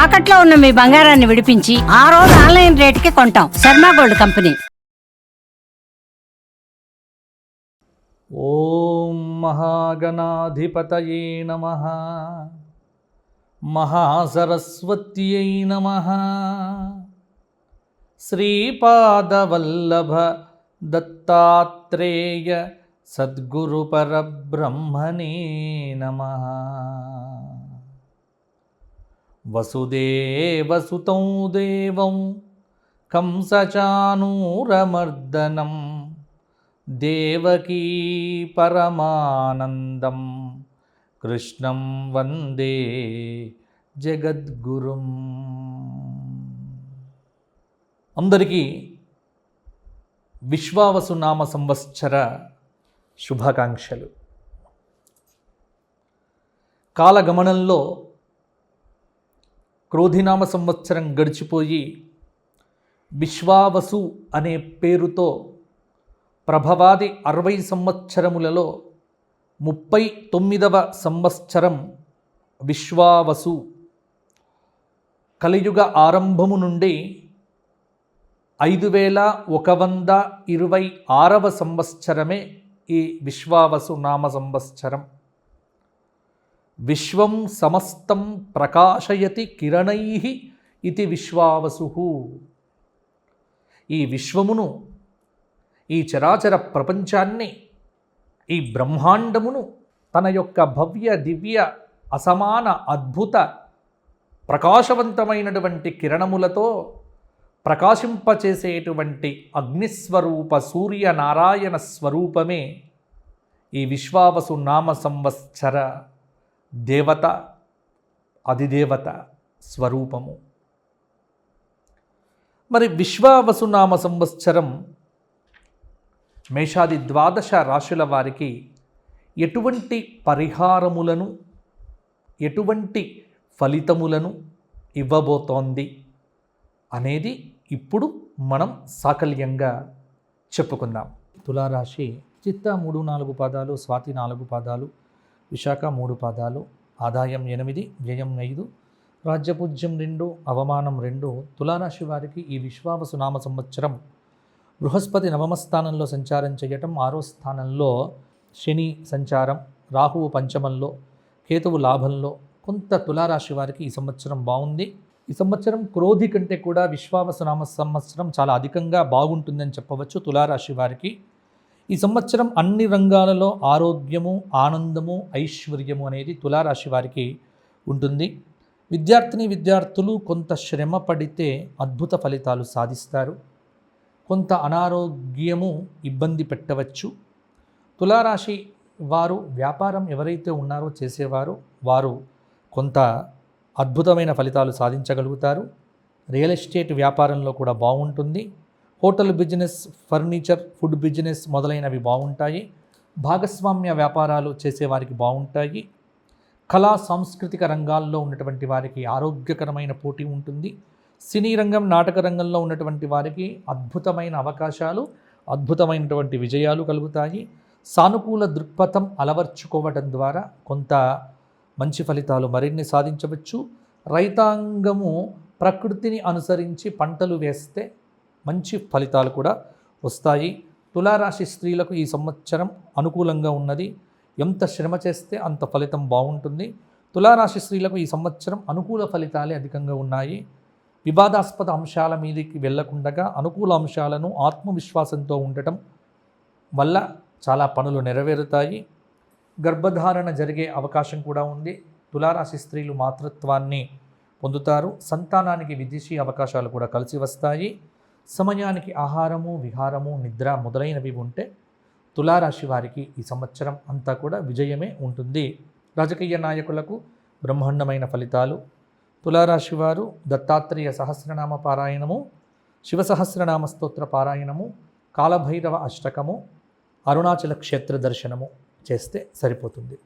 తాకట్లో ఉన్న మీ బంగారాన్ని విడిపించి ఆ రోజు ఆన్లైన్ రేటుకి కొంటాం. Sharma gold company. ఓం మహాగణాధిపతయే నమః. మహాసరస్వత్యై నమః. శ్రీపాదవల్లభ దత్తాత్రేయ సద్గురు పరబ్రహ్మణే నమః. వసుదేవసుతం దేవం కంసచానూరమర్దనం దేవకీ పరమానందం కృష్ణం వందే జగద్గురుం. అందరికీ విశ్వావసు నామ సంవత్సర శుభాకాంక్షలు. కాలగమనంలో క్రోధినామ సంవత్సరం గడిచిపోయి విశ్వావసు అనే పేరుతో ప్రభవాది 60 సంవత్సరములలో 39వ సంవత్సరం విశ్వావసు. కలియుగ ఆరంభము నుండి 5126వ సంవత్సరమే ఈ విశ్వావసు నామ సంవత్సరం. విశ్వం సమస్తం ప్రకాశయతి కిరణైః ఇతి విశ్వావసు. ఈ విశ్వమును, ఈ చరాచర ప్రపంచాన్ని, ఈ బ్రహ్మాండమును తన యొక్క భవ్య దివ్య అసమాన అద్భుత ప్రకాశవంతమైనటువంటి కిరణములతో ప్రకాశింపచేసేటువంటి అగ్నిస్వరూప సూర్యనారాయణ స్వరూపమే ఈ విశ్వావసు నామ సంవత్సర దేవత, అధిదేవత స్వరూపము. మరి విశ్వావసు నామ సంవత్సరం మేషాది 12 రాశుల వారికి ఎటువంటి పరిహారములను, ఎటువంటి ఫలితములను ఇవ్వబోతోంది అనేది ఇప్పుడు మనం సాకల్యంగా చెప్పుకుందాం. తులారాశి చిత్త 3-4 పాదాలు, స్వాతి 4 పాదాలు, విశాఖ 3 పాదాలు, ఆదాయం 8, వ్యయం 5, రాజ్యపూజ్యం 2, అవమానం 2. తులారాశి వారికి ఈ విశ్వావసు నామ సంవత్సరం బృహస్పతి 9వ స్థానంలో సంచారం చేయటం, 6వ స్థానంలో శని సంచారం, రాహువు 5మంలో, కేతువు లాభంలో. కొంత తులారాశి వారికి ఈ సంవత్సరం బాగుంది. ఈ సంవత్సరం క్రోధి కంటే కూడా విశ్వావసు నామ సంవత్సరం చాలా అధికంగా బాగుంటుందని చెప్పవచ్చు. తులారాశి వారికి ఈ సంవత్సరం అన్ని రంగాలలో ఆరోగ్యము, ఆనందము, ఐశ్వర్యము అనేది తులారాశి వారికి ఉంటుంది. విద్యార్థులు కొంత శ్రమ పడితే అద్భుత ఫలితాలు సాధిస్తారు. కొంత అనారోగ్యము ఇబ్బంది పెట్టవచ్చు. తులారాశి వారు వ్యాపారం ఎవరైతే ఉన్నారో చేసేవారు, వారు కొంత అద్భుతమైన ఫలితాలు సాధించగలుగుతారు. రియల్ ఎస్టేట్ వ్యాపారంలో కూడా బాగుంటుంది. Hotel business, furniture, food business మొదలైనవి బాగుంటాయి. భాగస్వామ్య వ్యాపారాలు చేసేవారికి బాగుంటాయి. కళా సాంస్కృతిక రంగాల్లో ఉన్నటువంటి వారికి ఆరోగ్యకరమైన పోటీ ఉంటుంది. సినీ రంగం, నాటక రంగంలో ఉన్నటువంటి వారికి అద్భుతమైన అవకాశాలు, అద్భుతమైనటువంటి విజయాలు కలుగుతాయి. సానుకూల దృక్పథం అలవర్చుకోవడం ద్వారా కొంత మంచి ఫలితాలు మరిన్ని సాధించవచ్చు. రైతాంగము ప్రకృతిని అనుసరించి పంటలు వేస్తే మంచి ఫలితాలు కూడా వస్తాయి. తులారాశి స్త్రీలకు ఈ సంవత్సరం అనుకూలంగా ఉన్నది. ఎంత శ్రమ చేస్తే అంత ఫలితం బాగుంటుంది. తులారాశి స్త్రీలకు ఈ సంవత్సరం అనుకూల ఫలితాలే అధికంగా ఉన్నాయి. వివాదాస్పద అంశాల మీదకి వెళ్లకుండా అనుకూల అంశాలను ఆత్మవిశ్వాసంతో ఉండటం వల్ల చాలా పనులు నెరవేరుతాయి. గర్భధారణ జరిగే అవకాశం కూడా ఉంది. తులారాశి స్త్రీలు మాతృత్వాన్ని పొందుతారు. సంతానానికి విదేశీ అవకాశాలు కూడా కలిసి వస్తాయి. సమయానికి ఆహారము, విహారము, నిద్ర మొదలైనవి ఉంటే తులారాశి వారికి ఈ సంవత్సరం అంతా కూడా విజయమే ఉంటుంది. రాజకీయ నాయకులకు బ్రహ్మాండమైన ఫలితాలు. తులారాశి వారు దత్తాత్రేయ సహస్రనామ పారాయణము, శివ సహస్రనామ స్తోత్ర పారాయణము, కాలభైరవ అష్టకము, అరుణాచల క్షేత్ర దర్శనము చేస్తే సరిపోతుంది.